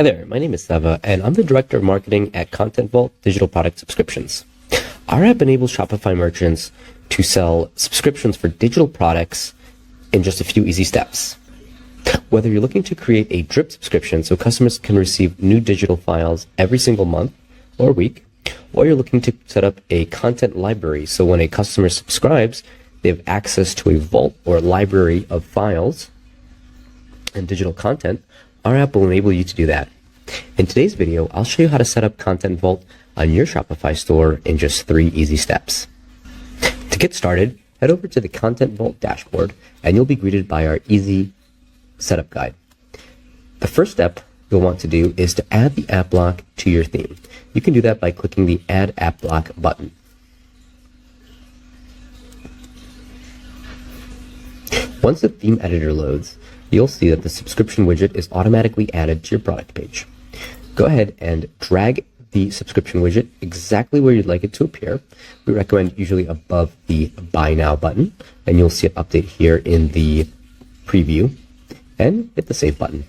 Hi there, my name is Seva, and I'm the Director of Marketing at Content Vault Digital Product Subscriptions. Our app enables Shopify merchants to sell subscriptions for digital products in just a few easy steps. Whether you're looking to create a drip subscription so customers can receive new digital files every single month or week, or you're looking to set up a content library so when a customer subscribes, they have access to a vault or library of files and digital content, our app will enable you to do that. In today's video, I'll show you how to set up Content Vault on your Shopify store in just 3 easy steps. To get started, head over to the Content Vault dashboard and you'll be greeted by our easy setup guide. The first step you'll want to do is to add the app block to your theme. You can do that by clicking the Add App Block button. Once the theme editor loads, you'll see that the subscription widget is automatically added to your product page. Go ahead and drag the subscription widget exactly where you'd like it to appear. We recommend usually above the Buy Now button, and you'll see it update here in the preview, and hit the Save button.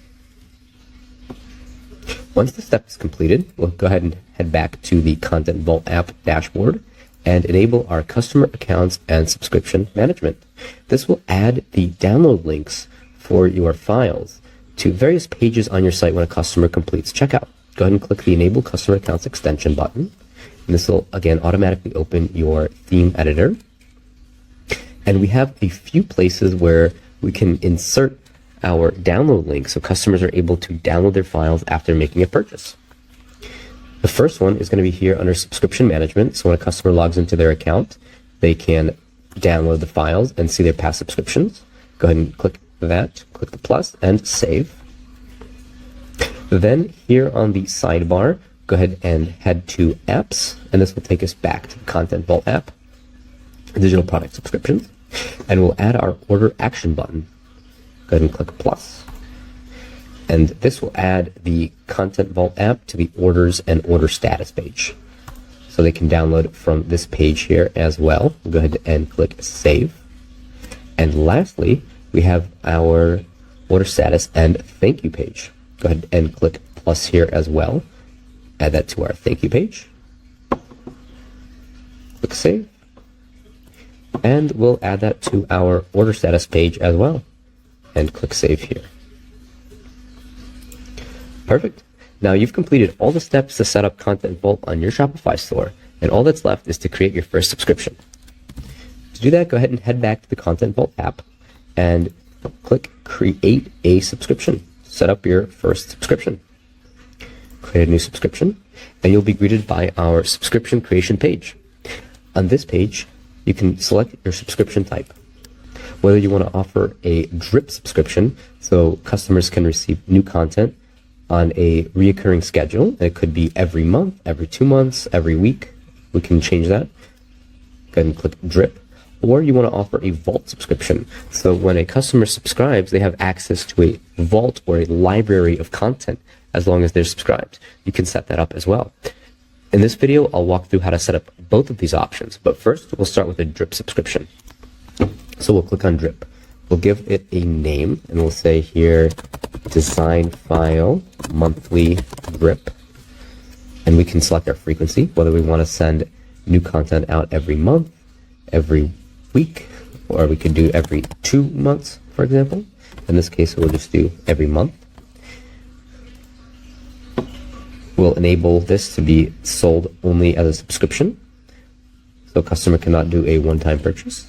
Once the step is completed, we'll go ahead and head back to the Content Vault app dashboard and enable our customer accounts and subscription management. This will add the download links for your files to various pages on your site when a customer completes checkout. Go ahead and click the Enable Customer Accounts extension button, and this will again automatically open your theme editor. And we have a few places where we can insert our download links so customers are able to download their files after making a purchase. The first one is going to be here under Subscription Management. So when a customer logs into their account, they can download the files and see their past subscriptions. Go ahead and click that, click the plus, and save. Then here on the sidebar, go ahead and head to Apps, and this will take us back to the Content Vault app, Digital Product Subscriptions, and we'll add our Order Action button. Go ahead and click plus. And this will add the Content Vault app to the Orders and Order Status page. So they can download from this page here as well. We'll go ahead and click Save. And lastly, we have our Order Status and Thank You page. Go ahead and click plus here as well. Add that to our Thank You page. Click Save. And we'll add that to our Order Status page as well. And click Save here. Perfect. Now you've completed all the steps to set up Content Vault on your Shopify store, and all that's left is to create your first subscription. To do that, go ahead and head back to the Content Vault app and click Create a Subscription. Set up your first subscription. Create a new subscription, and you'll be greeted by our subscription creation page. On this page, you can select your subscription type. Whether you want to offer a drip subscription, so customers can receive new content on a reoccurring schedule. It could be every month, every 2 months, every week. We can change that. Go ahead and click drip. Or you want to offer a vault subscription. So when a customer subscribes, they have access to a vault or a library of content as long as they're subscribed. You can set that up as well. In this video, I'll walk through how to set up both of these options. But first, we'll start with a drip subscription. So we'll click on drip. We'll give it a name, and we'll say here, design file monthly drip. And we can select our frequency, whether we want to send new content out every month, every week, or we could do every 2 months, for example. In this case, we'll just do every month. We'll enable this to be sold only as a subscription, so a customer cannot do a one-time purchase.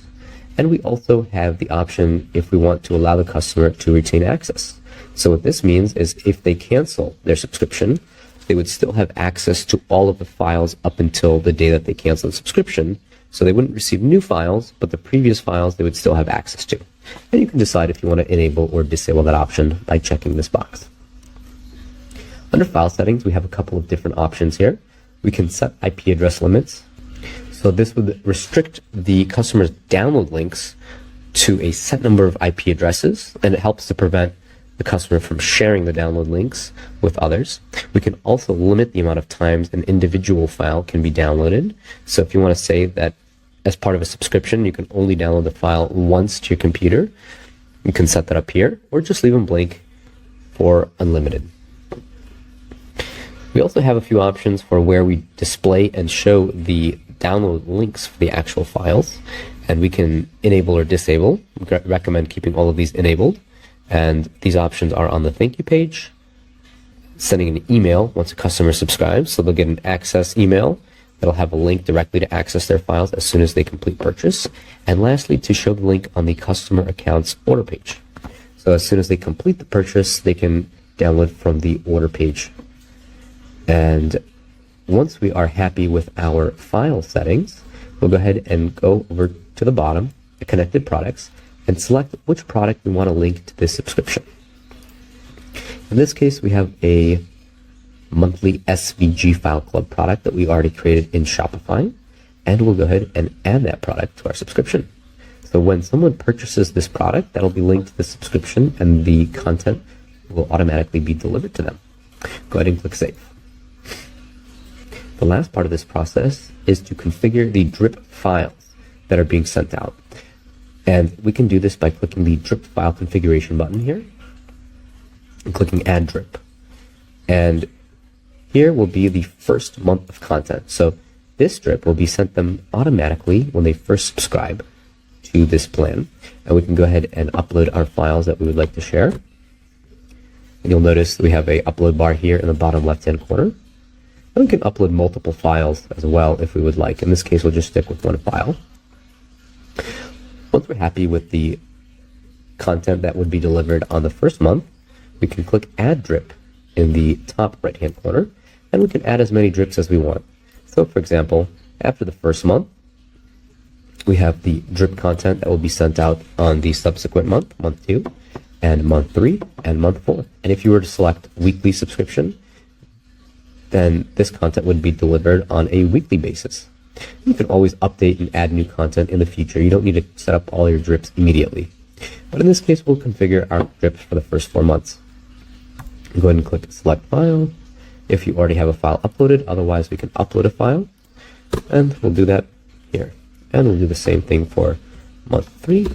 And we also have the option if we want to allow the customer to retain access. So what this means is if they cancel their subscription, they would still have access to all of the files up until the day that they cancel the subscription. So they wouldn't receive new files, but the previous files they would still have access to. And you can decide if you want to enable or disable that option by checking this box. Under file settings, we have a couple of different options here. We can set IP address limits. So this would restrict the customer's download links to a set number of IP addresses, and it helps to prevent the customer from sharing the download links with others. We can also limit the amount of times an individual file can be downloaded. So if you want to say that as part of a subscription, you can only download the file once to your computer, you can set that up here, or just leave them blank for unlimited. We also have a few options for where we display and show the download links for the actual files, and we can enable or disable. We recommend keeping all of these enabled, and these options are on the thank you page, sending an email once a customer subscribes, so they'll get an access email that'll have a link directly to access their files as soon as they complete purchase, and lastly, to show the link on the customer account's order page. So as soon as they complete the purchase, they can download from the order page. And once we are happy with our file settings, we'll go ahead and go over to the bottom, the connected products, and select which product we want to link to this subscription. In this case, we have a monthly SVG file club product that we already created in Shopify, and we'll go ahead and add that product to our subscription. So when someone purchases this product, that'll be linked to the subscription, and the content will automatically be delivered to them. Go ahead and click Save. The last part of this process is to configure the drip files that are being sent out. And we can do this by clicking the drip file configuration button here and clicking Add Drip. And here will be the first month of content. So this drip will be sent them automatically when they first subscribe to this plan. And we can go ahead and upload our files that we would like to share. And you'll notice that we have a upload bar here in the bottom left-hand corner. And we can upload multiple files as well if we would like. In this case, we'll just stick with one file. Once we're happy with the content that would be delivered on the first month, we can click Add Drip in the top right-hand corner, and we can add as many drips as we want. So, for example, after the first month, we have the drip content that will be sent out on the subsequent month, month 2, and month 3, and month 4. And if you were to select weekly subscription, then this content would be delivered on a weekly basis. You can always update and add new content in the future. You don't need to set up all your drips immediately. But in this case, we'll configure our drips for the first 4 months. Go ahead and click Select File if you already have a file uploaded. Otherwise, we can upload a file, and we'll do that here. And we'll do the same thing for month 3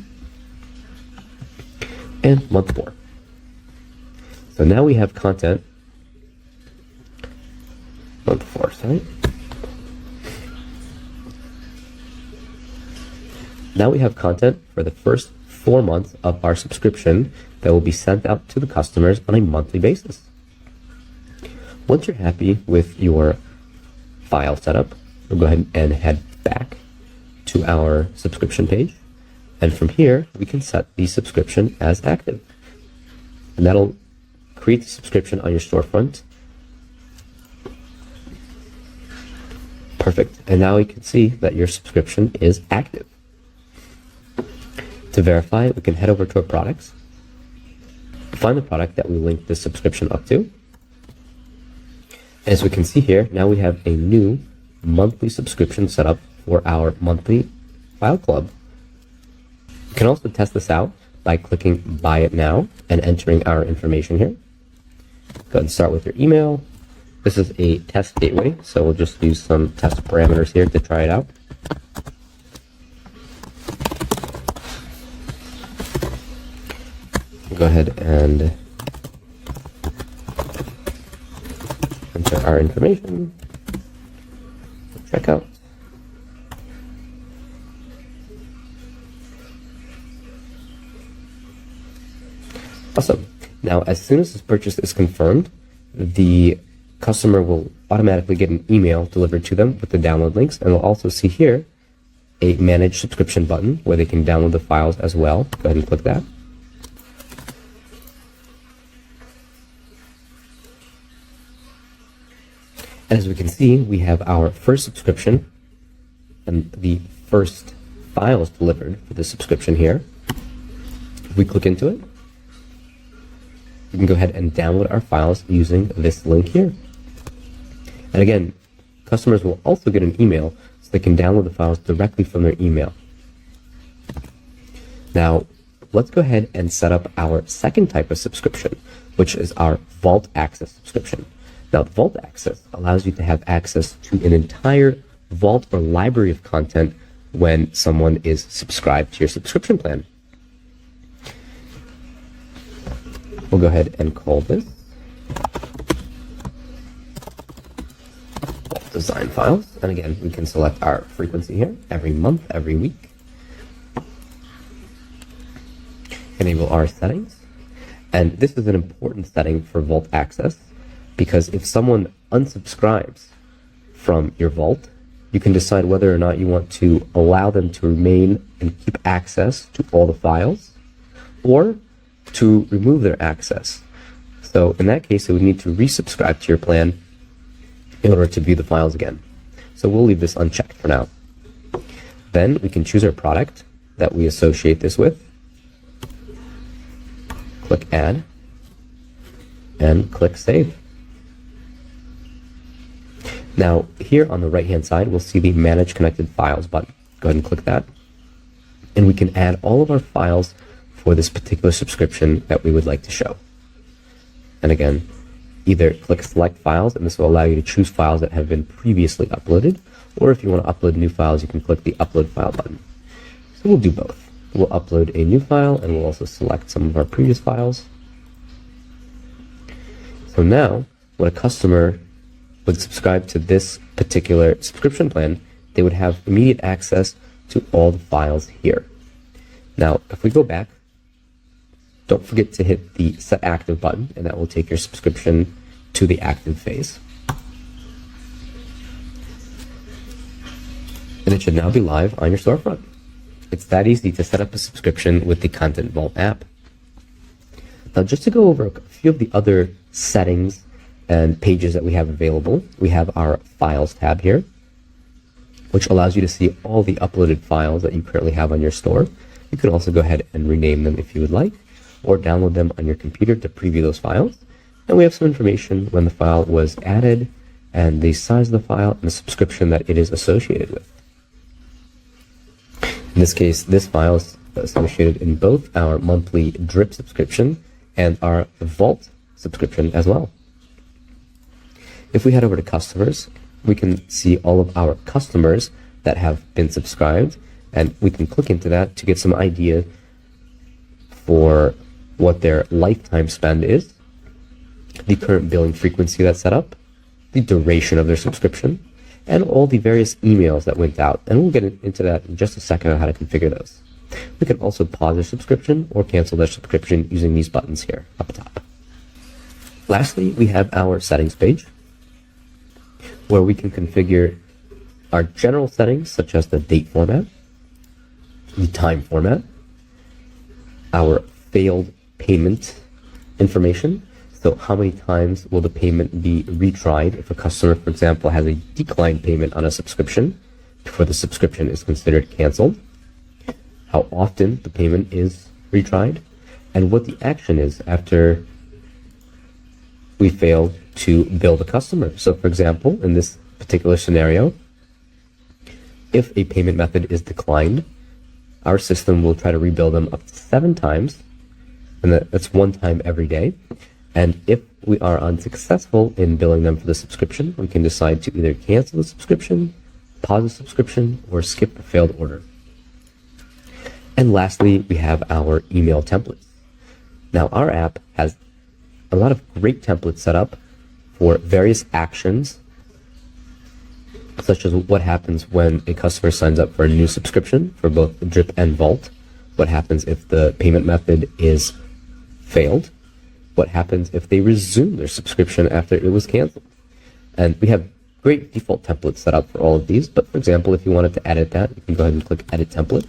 and month 4. So now we have content. Month 4, sorry. Now we have content for the first 4 months of our subscription that will be sent out to the customers on a monthly basis. Once you're happy with your file setup, we'll go ahead and head back to our subscription page. And from here, we can set the subscription as active. And that'll create the subscription on your storefront. Perfect. And now you can see that your subscription is active. To verify, we can head over to our products, find the product that we linked this subscription up to. As we can see here, now we have a new monthly subscription set up for our monthly file club. You can also test this out by clicking Buy It Now and entering our information here. Go ahead and start with your email. This is a test gateway, so we'll just use some test parameters here to try it out. Go ahead and enter our information. Checkout. Awesome. Now, as soon as this purchase is confirmed, the customer will automatically get an email delivered to them with the download links, and they'll also see here a Manage Subscription button where they can download the files as well. Go ahead and click that. As we can see, we have our first subscription and the first files delivered for the subscription here. If we click into it, we can go ahead and download our files using this link here. And again, customers will also get an email so they can download the files directly from their email. Now, let's go ahead and set up our second type of subscription, which is our Vault Access subscription. Now, Vault Access allows you to have access to an entire vault or library of content when someone is subscribed to your subscription plan. We'll go ahead and call this design files. And again, we can select our frequency here, every month, every week. Enable our settings. And this is an important setting for Vault access, because if someone unsubscribes from your Vault, you can decide whether or not you want to allow them to remain and keep access to all the files, or to remove their access. So in that case, it would need to resubscribe to your plan in order to view the files again. So we'll leave this unchecked for now. Then we can choose our product that we associate this with. Click Add, and click Save. Now, here on the right-hand side, we'll see the Manage Connected Files button. Go ahead and click that. And we can add all of our files for this particular subscription that we would like to show. And again, either click Select Files, and this will allow you to choose files that have been previously uploaded, or if you want to upload new files, you can click the Upload File button. So we'll do both. We'll upload a new file, and we'll also select some of our previous files. So now, when a customer would subscribe to this particular subscription plan, they would have immediate access to all the files here. Now, if we go back, don't forget to hit the Set Active button, and that will take your subscription to the active phase. And it should now be live on your storefront. It's that easy to set up a subscription with the Content Vault app. Now, just to go over a few of the other settings and pages that we have available, we have our Files tab here, which allows you to see all the uploaded files that you currently have on your store. You can also go ahead and rename them if you would like, or download them on your computer to preview those files. And we have some information when the file was added, and the size of the file, and the subscription that it is associated with. In this case, this file is associated in both our monthly Drip subscription and our Vault subscription as well. If we head over to Customers, we can see all of our customers that have been subscribed, and we can click into that to get some idea for what their lifetime spend is, the current billing frequency that's set up, the duration of their subscription, and all the various emails that went out. And we'll get into that in just a second on how to configure those. We can also pause their subscription or cancel their subscription using these buttons here up top. Lastly, we have our settings page, where we can configure our general settings, such as the date format, the time format, our failed payment information. So how many times will the payment be retried if a customer, for example, has a declined payment on a subscription before the subscription is considered canceled? How often the payment is retried, and what the action is after we fail to bill the customer. So for example, in this particular scenario, if a payment method is declined, our system will try to rebill them up to 7 times, and that's 1 time every day. And if we are unsuccessful in billing them for the subscription, we can decide to either cancel the subscription, pause the subscription, or skip a failed order. And lastly, we have our email templates. Now, our app has a lot of great templates set up for various actions, such as what happens when a customer signs up for a new subscription for both Drip and Vault, what happens if the payment method is failed, what happens if they resume their subscription after it was canceled. And we have great default templates set up for all of these, but for example, if you wanted to edit that, you can go ahead and click Edit Template,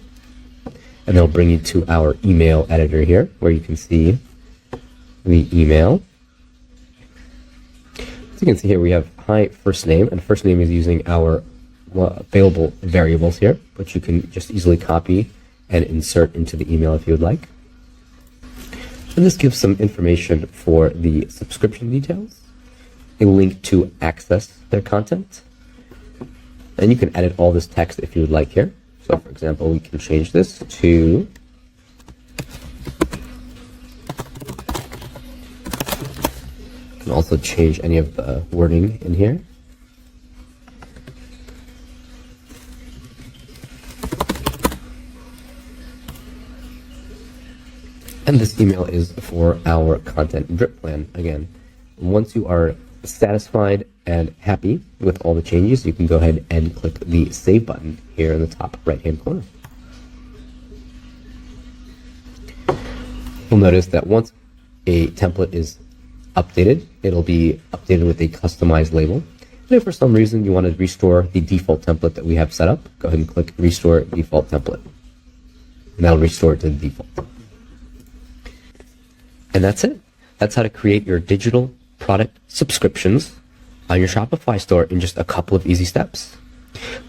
and it'll bring you to our email editor here, where you can see the email. As you can see here, we have hi first name, and first name is using our available variables here, which you can just easily copy and insert into the email if you would like. And this gives some information for the subscription details, a link to access their content, and you can edit all this text if you would like here. So for example, we can change this to you can also change any of the wording in here. And this email is for our content drip plan. Again, once you are satisfied and happy with all the changes, you can go ahead and click the Save button here in the top right-hand corner. You'll notice that once a template is updated, it'll be updated with a customized label. And if for some reason you want to restore the default template that we have set up, go ahead and click Restore Default Template. And that'll restore it to the default. And that's it. That's how to create your digital product subscriptions on your Shopify store in just a couple of easy steps.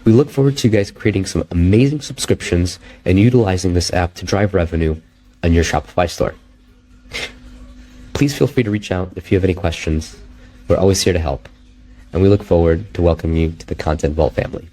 We look forward to you guys creating some amazing subscriptions and utilizing this app to drive revenue on your Shopify store. Please feel free to reach out if you have any questions. We're always here to help. And we look forward to welcoming you to the Content Vault family.